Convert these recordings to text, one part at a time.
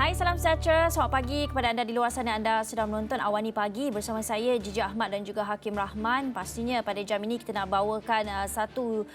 Hai, salam sejahtera. Selamat pagi kepada anda di luar sana. Anda sedang menonton Awani Pagi bersama saya, Gigi Ahmad dan juga Hakim Rahman. Pastinya pada jam ini kita nak bawakan satu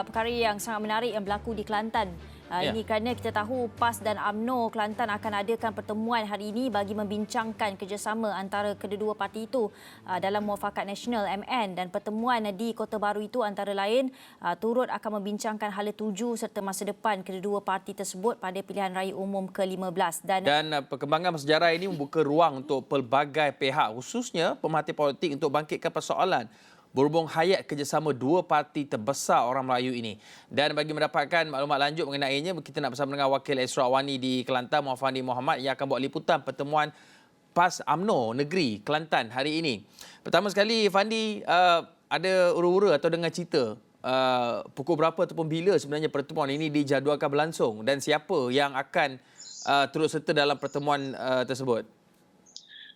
perkara yang sangat menarik yang berlaku di Kelantan. Ini kerana kita tahu PAS dan UMNO Kelantan akan adakan pertemuan hari ini bagi membincangkan kerjasama antara kedua-dua parti itu dalam Muafakat Nasional MN, dan pertemuan di Kota Baru itu antara lain turut akan membincangkan hala tuju serta masa depan kedua-dua parti tersebut pada pilihan raya umum ke-15. Dan perkembangan sejarah ini membuka ruang untuk pelbagai pihak, khususnya pemerhati politik untuk bangkitkan persoalan berhubung hayat kerjasama dua parti terbesar orang Melayu ini. Dan bagi mendapatkan maklumat lanjut mengenainya, kita nak bersama dengan Wakil Esra Awani di Kelantan, Muhammad Muhammad, yang akan buat liputan pertemuan PAS UMNO Negeri Kelantan hari ini. Pertama sekali, Fandi, ada ura-ura atau dengar cerita pukul berapa ataupun bila sebenarnya pertemuan ini dijadualkan berlangsung dan siapa yang akan turut serta dalam pertemuan tersebut?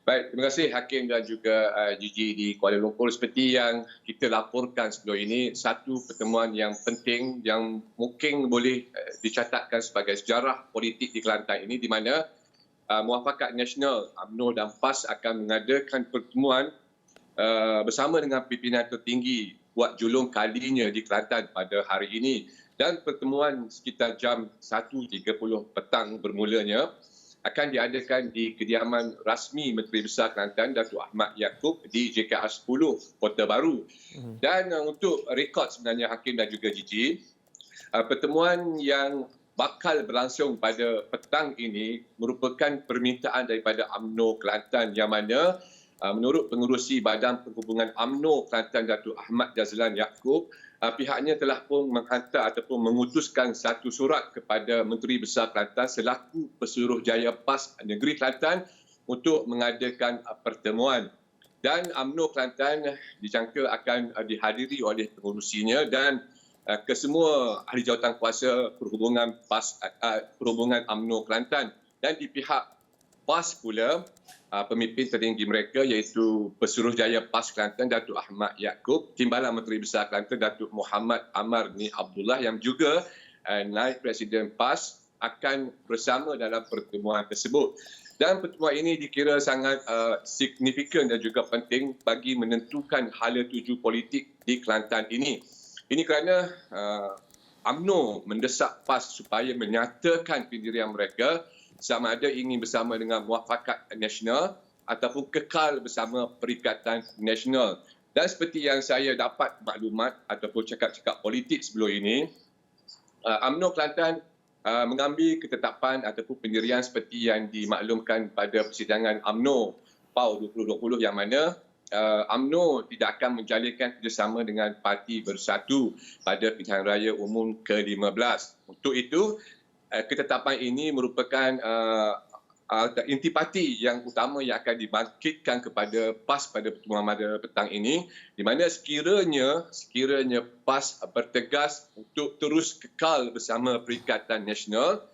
Baik, terima kasih Hakim dan juga Gigi di Kuala Lumpur. Seperti yang kita laporkan sebelum ini, satu pertemuan yang penting yang mungkin boleh dicatatkan sebagai sejarah politik di Kelantan ini, di mana Muafakat Nasional UMNO dan PAS akan mengadakan pertemuan bersama dengan pimpinan tertinggi buat julung kalinya di Kelantan pada hari ini. Dan pertemuan sekitar jam 1.30 petang bermulanya akan diadakan di kediaman rasmi Menteri Besar Kelantan Datuk Ahmad Yaakob di JKR 10 Kota Baru. Dan untuk rekod sebenarnya Hakim dan juga Gigi, pertemuan yang bakal berlangsung pada petang ini merupakan permintaan daripada UMNO Kelantan, yang mana menurut pengerusi Badan Penghubungan UMNO Kelantan Datuk Ahmad Jazlan Yaakob, pihaknya telah pun menghantar ataupun mengutuskan satu surat kepada Menteri Besar Kelantan selaku Pesuruhjaya PAS Negeri Kelantan untuk mengadakan pertemuan. Dan UMNO Kelantan dijangka akan dihadiri oleh pengurusinya dan kesemua ahli jawatan kuasa perhubungan PAS, perhubungan UMNO Kelantan. Dan di pihak PAS pula, pemimpin tertinggi mereka iaitu Pesuruhjaya PAS Kelantan Datuk Ahmad Yaakob, Timbalan Menteri Besar Kelantan Datuk Muhammad Amar Ni Abdullah, yang juga Naib Presiden PAS akan bersama dalam pertemuan tersebut. Dan pertemuan ini dikira sangat signifikan dan juga penting bagi menentukan hala tuju politik di Kelantan ini. Ini kerana UMNO mendesak PAS supaya menyatakan pendirian mereka sama ada ingin bersama dengan Muafakat Nasional ataupun kekal bersama Perikatan Nasional. Dan seperti yang saya dapat maklumat ataupun cakap-cakap politik sebelum ini, UMNO Kelantan mengambil ketetapan ataupun pendirian seperti yang dimaklumkan pada persidangan UMNO PAU 2020, yang mana UMNO tidak akan menjalinkan kerjasama dengan Parti Bersatu pada pilihan raya umum ke-15. Untuk itu, ketetapan ini merupakan intipati yang utama yang akan dibangkitkan kepada PAS pada pertemuan pada petang ini, di mana sekiranya PAS bertegas untuk terus kekal bersama Perikatan Nasional,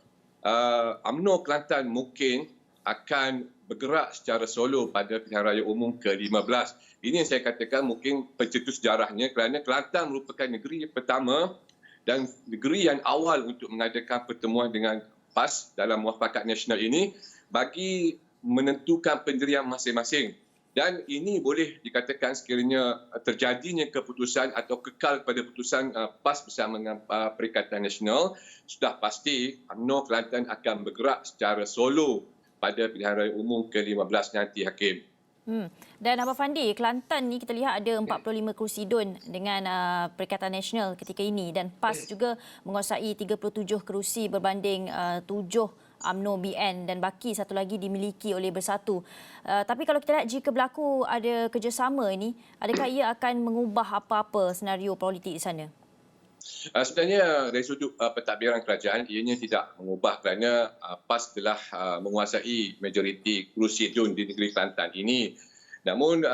UMNO Kelantan mungkin akan bergerak secara solo pada pilihan raya umum ke-15. Ini yang saya katakan mungkin pencetus sejarahnya, kerana Kelantan merupakan negeri pertama dan negeri yang awal untuk mengadakan pertemuan dengan PAS dalam Muafakat Nasional ini bagi menentukan pendirian masing-masing. Dan ini boleh dikatakan sekiranya terjadinya keputusan atau kekal pada keputusan PAS bersama dengan Perikatan Nasional, sudah pasti UMNO Kelantan akan bergerak secara solo pada pilihan raya umum ke-15 nanti, Hakim. Dan Abang Fandi, Kelantan ni kita lihat ada 45 kerusi DUN dengan Perikatan Nasional ketika ini, dan PAS juga menguasai 37 kerusi berbanding 7 UMNO BN, dan baki satu lagi dimiliki oleh Bersatu. Tapi kalau kita lihat jika berlaku ada kerjasama ini, adakah ia akan mengubah apa-apa senario politik di sana? Sebenarnya dari sudut pentadbiran kerajaan, ianya tidak mengubah kerana PAS telah menguasai majoriti kerusi DUN di negeri Kelantan ini. Namun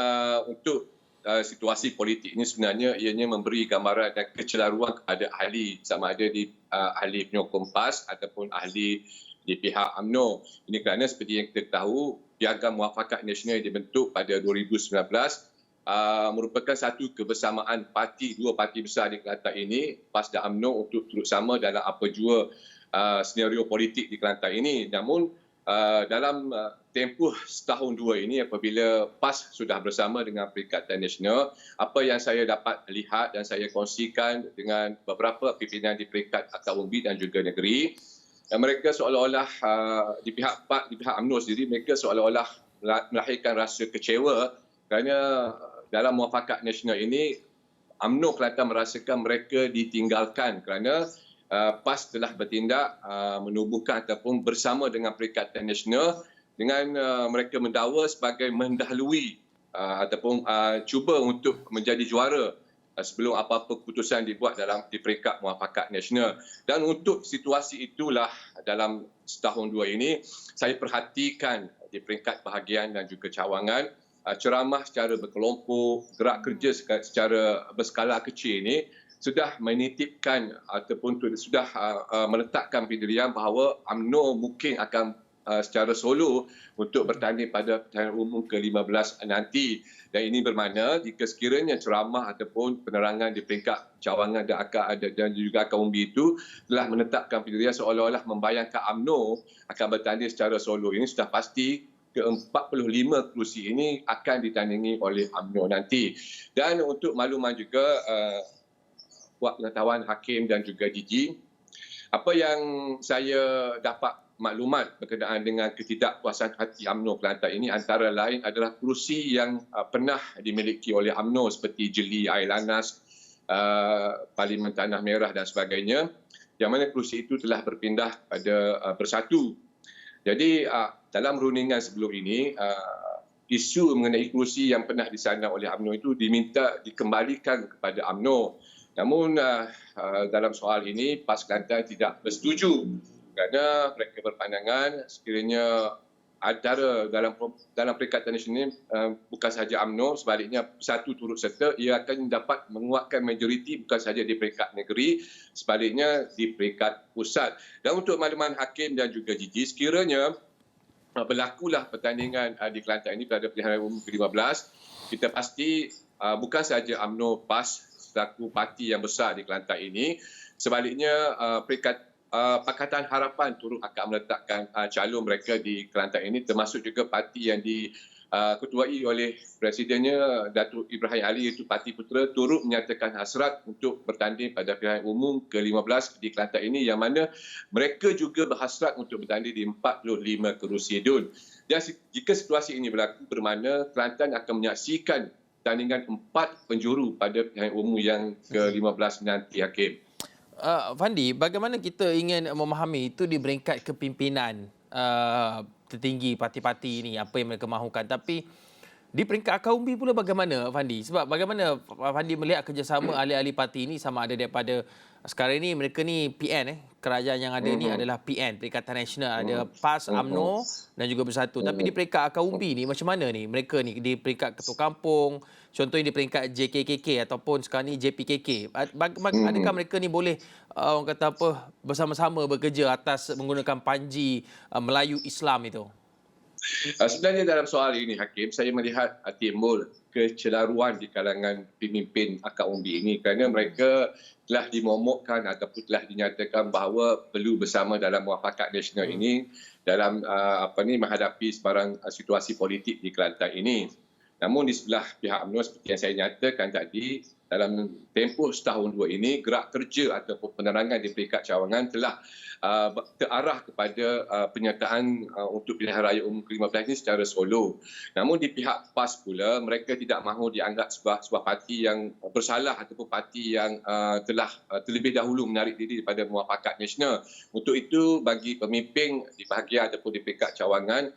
untuk situasi politik ini sebenarnya ianya memberi gambaran dan kecelaruan kepada ahli, sama ada di ahli penyokong PAS ataupun ahli di pihak UMNO. Ini kerana seperti yang kita tahu, Piagam Muafakat Nasional dibentuk pada 2019 merupakan satu kebersamaan dua parti besar di Kelantan ini, PAS dan UMNO, untuk turut sama dalam apa jua senario politik di Kelantan ini. Namun dalam tempoh setahun dua ini apabila PAS sudah bersama dengan Perikatan Nasional, apa yang saya dapat lihat dan saya kongsikan dengan beberapa pimpinan di peringkat akar umbi dan juga negeri, mereka seolah-olah di pihak PAS, di pihak UMNO sendiri, mereka seolah-olah melahirkan rasa kecewa kerana dalam muafakat nasional ini UMNO Kelantan merasakan mereka ditinggalkan kerana PAS telah bertindak menubuhkan ataupun bersama dengan Perikatan Nasional dengan mereka mendakwa sebagai mendahului ataupun cuba untuk menjadi juara sebelum apa-apa keputusan dibuat di peringkat muafakat nasional. Dan untuk situasi itulah dalam setahun dua ini saya perhatikan di peringkat bahagian dan juga cawangan ceramah secara berkelompok, gerak kerja secara berskala kecil ini sudah menitipkan ataupun sudah meletakkan pendirian bahawa UMNO mungkin akan secara solo untuk bertanding pada pilihan umum ke-15 nanti. Dan ini bermakna jika sekiranya ceramah ataupun penerangan di peringkat cawangan dan juga akar umbi itu telah menetapkan pendirian seolah-olah membayangkan UMNO akan bertanding secara solo, ini sudah pasti ke-45 kerusi ini akan ditandingi oleh UMNO nanti. Dan untuk makluman juga buat pengetahuan Hakim dan juga Gigi, apa yang saya dapat maklumat berkenaan dengan ketidakpuasan hati UMNO Kelantan ini antara lain adalah kerusi yang pernah dimiliki oleh UMNO seperti Jeli, Air Lanas, Parlimen Tanah Merah dan sebagainya, yang mana kerusi itu telah berpindah pada Bersatu. Jadi dalam rundingan sebelum ini, isu mengenai kerusi yang pernah disandang oleh UMNO itu diminta dikembalikan kepada UMNO. Namun dalam soal ini PAS Kelantan tidak bersetuju kerana mereka berpandangan sekiranya antara dalam Perikatan Nasional bukan sahaja UMNO, sebaliknya Bersatu turut serta, ia akan dapat menguatkan majoriti bukan sahaja di peringkat negeri, sebaliknya di peringkat pusat. Dan untuk makluman Hakim dan juga Gigi, sekiranya berlakulah pertandingan di Kelantan ini pada pilihan umum ke-15, kita pasti bukan sahaja UMNO PAS selaku parti yang besar di Kelantan ini, sebaliknya Pakatan Harapan turut akan meletakkan calon mereka di Kelantan ini, termasuk juga parti yang diketuai oleh Presidennya Datuk Ibrahim Ali, iaitu Parti Putera, turut menyatakan hasrat untuk bertanding pada pilihan umum ke-15 di Kelantan ini, yang mana mereka juga berhasrat untuk bertanding di 45 kerusi dun. Dan jika situasi ini berlaku, bermakna Kelantan akan menyaksikan pertandingan 4 penjuru pada pilihan umum yang ke-15 nanti, Hakim. Fandi, bagaimana kita ingin memahami itu di peringkat kepimpinan tertinggi parti-parti ini, apa yang mereka mahukan. Tapi di peringkat akar umbi pula bagaimana, Fandi? Sebab bagaimana Fandi melihat kerjasama ahli-ahli parti ini, sama ada daripada sekarang ini mereka ni PN, kerajaan yang ada ni adalah PN, Perikatan Nasional, ada PAS, UMNO dan juga Bersatu. Tapi di peringkat akar umbi ni macam mana ni mereka ni, di peringkat ketua kampung, contohnya di peringkat JKKK ataupun sekarang ni JPKK, adakah mereka ni boleh orang kata apa, bersama-sama bekerja atas menggunakan panji Melayu Islam itu? Sebenarnya dalam soal ini, Hakim, saya melihat timbul kecelaruan di kalangan pemimpin akar umbi ini kerana mereka telah dimomokkan ataupun telah dinyatakan bahawa perlu bersama dalam muafakat nasional ini dalam menghadapi sebarang situasi politik di Kelantan ini. Namun di sebelah pihak UMNO, seperti yang saya nyatakan tadi, dalam tempoh setahun dua ini, gerak kerja ataupun penerangan di peringkat cawangan telah terarah kepada penyertaan untuk pilihan raya umum ke-15 ini secara solo. Namun di pihak PAS pula, mereka tidak mahu dianggap sebuah parti yang bersalah ataupun parti yang telah terlebih dahulu menarik diri daripada muafakat nasional. Untuk itu, bagi pemimpin di bahagian ataupun di peringkat cawangan,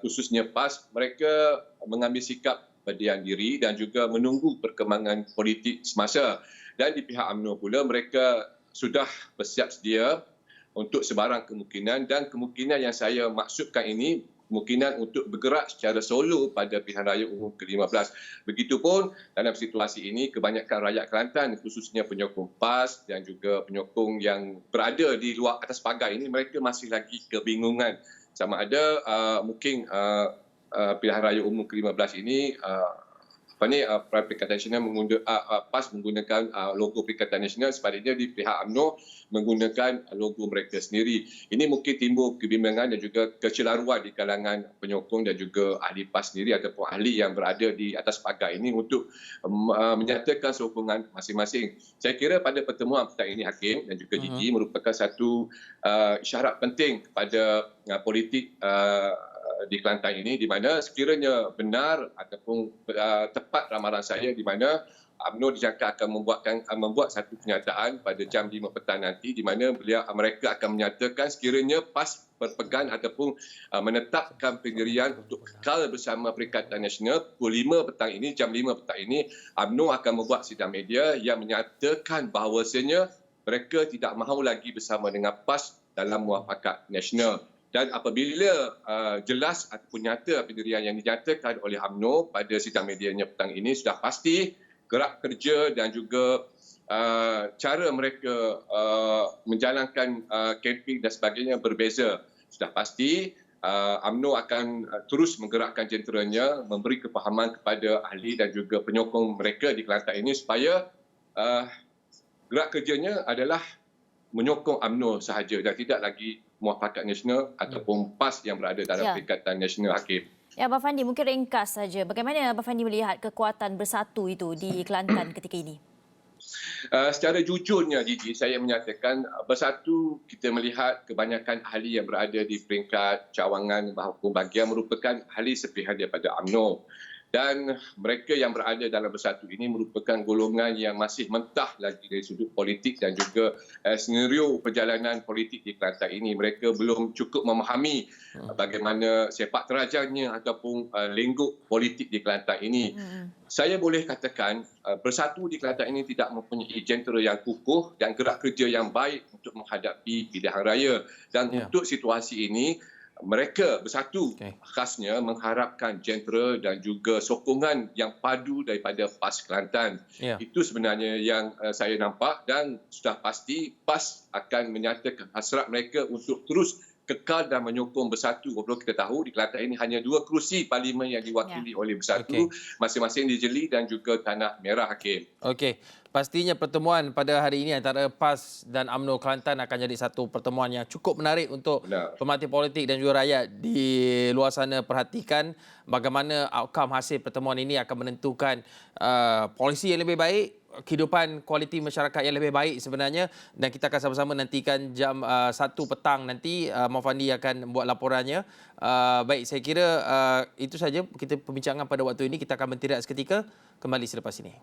khususnya PAS, mereka mengambil sikap berdiam diri dan juga menunggu perkembangan politik semasa. Dan di pihak UMNO pula, mereka sudah bersiap sedia untuk sebarang kemungkinan, dan kemungkinan yang saya maksudkan ini kemungkinan untuk bergerak secara solo pada pilihan raya umum ke-15. Begitupun dalam situasi ini, kebanyakan rakyat Kelantan, khususnya penyokong PAS dan juga penyokong yang berada di luar atas pagar ini, mereka masih lagi kebingungan sama ada mungkin pilihan raya umum ke-15 ini Perikatan Nasional PAS menggunakan logo Perikatan Nasional, sebaliknya di pihak UMNO menggunakan logo mereka sendiri. Ini mungkin timbul kebimbangan dan juga kecelaruan di kalangan penyokong dan juga ahli PAS sendiri ataupun ahli yang berada di atas pagar ini untuk menyatakan sokongan masing-masing. Saya kira pada pertemuan petang ini Hakim dan juga Gigi merupakan satu isyarat penting kepada politik di Kelantan ini, di mana sekiranya benar ataupun tepat ramalan saya, di mana UMNO dijangka akan membuat satu kenyataan pada jam 5 petang nanti, di mana mereka akan menyatakan sekiranya PAS berpegang ataupun menetapkan pendirian untuk kekal bersama Perikatan Nasional pukul 5 petang ini, jam 5 petang ini, UMNO akan membuat sidang media yang menyatakan bahawasanya mereka tidak mahu lagi bersama dengan PAS dalam muafakat nasional. Dan apabila jelas ataupun nyata pendirian yang dinyatakan oleh UMNO pada sidang medianya petang ini, sudah pasti gerak kerja dan juga cara mereka menjalankan kempen dan sebagainya berbeza. Sudah pasti UMNO akan terus menggerakkan jenteranya, memberi kefahaman kepada ahli dan juga penyokong mereka di Kelantan ini supaya gerak kerjanya adalah menyokong UMNO sahaja dan tidak lagi Muafakat Nasional ataupun PAS yang berada dalam Perikatan Nasional, Hakim. Ya, Abang Fandi, mungkin ringkas saja. Bagaimana Abang Fandi melihat kekuatan bersatu itu di Kelantan ketika ini? Secara jujurnya, Gigi, saya menyatakan bersatu kita melihat kebanyakan ahli yang berada di peringkat cawangan hukum bahagian merupakan ahli sepihak daripada UMNO. Dan mereka yang berada dalam bersatu ini merupakan golongan yang masih mentah lagi dari sudut politik dan juga senario perjalanan politik di Kelantan ini. Mereka belum cukup memahami bagaimana sepak terjangnya ataupun lenggok politik di Kelantan ini. Saya boleh katakan bersatu di Kelantan ini tidak mempunyai jentera yang kukuh dan gerak kerja yang baik untuk menghadapi pilihan raya. Dan untuk situasi ini, mereka bersatu khasnya mengharapkan jentera dan juga sokongan yang padu daripada PAS Kelantan. Itu sebenarnya yang saya nampak dan sudah pasti PAS akan menyatakan hasrat mereka untuk terus kekal dan menyokong bersatu. Walaupun kita tahu di Kelantan ini hanya 2 kerusi parlimen yang diwakili oleh bersatu, masing-masing di Jeli dan juga Tanah Merah, Hakim. Okey. Pastinya pertemuan pada hari ini antara PAS dan UMNO Kelantan akan jadi satu pertemuan yang cukup menarik untuk pemerhati politik dan juga rakyat di luar sana perhatikan bagaimana outcome hasil pertemuan ini akan menentukan polisi yang lebih baik, kehidupan kualiti masyarakat yang lebih baik sebenarnya, dan kita akan sama-sama nantikan jam 1 petang nanti Fandi akan buat laporannya. Baik, saya kira itu saja kita perbincangan pada waktu ini. Kita akan bertindak seketika, kembali selepas ini.